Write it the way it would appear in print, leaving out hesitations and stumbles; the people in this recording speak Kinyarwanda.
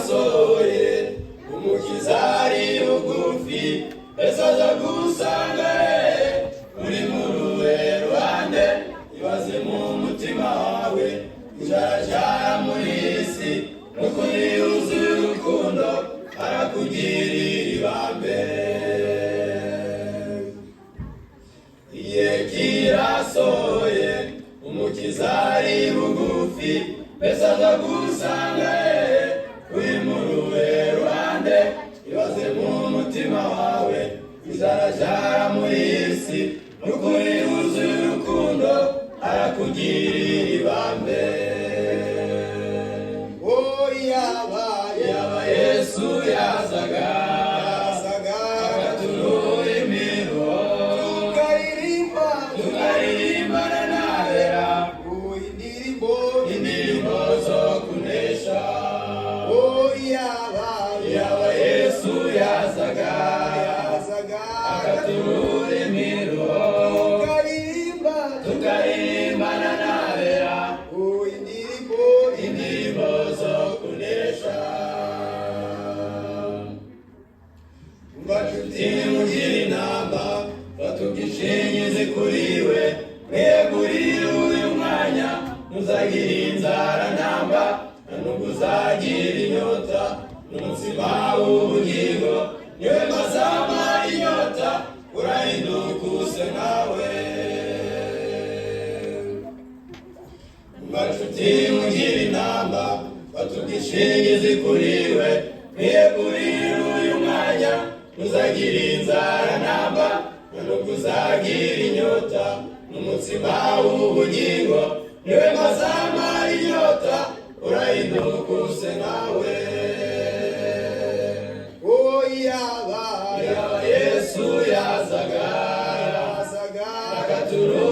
kirasohoye umukiza ari bugufi ese aza gusanga uri mu ruhe ruhande ibaze mu mutima wawe ijarajara muri isi n'ukuri yuzuye urukundo arakugirira ibambe igihe kirasohoye umukiza ari bugufi mbese aza gusanga uri mu ruhe ruhande ibaze mu mutima wawe ijarajara muri isi n'ukuri yuzuye urukundo arakugirira ibambe yaba Yesu yazaga akaturura imiruho tukaririmba nabera indirimbo zo kunesha yaba Yesu yazaga akaturura imiruho tukaririmba nabera indirimbo zo kunesha bacuti mugira inama batubwishingize kuri we mwegurire uyu mwanya muzagira inzara namba nubwo uzagira inyota n'umutsima w'ubugingo niwe mazama inyota urahinduka use nawe bacuti mugira inama batubwishingize kuri we mwegurire uyu mwanya muzagira inzara namba nubwo uzagira inyota n'umutsima w'ubugingo niwe mazama inyota urahinduka use nawe yaba Yesu yazaga akaturura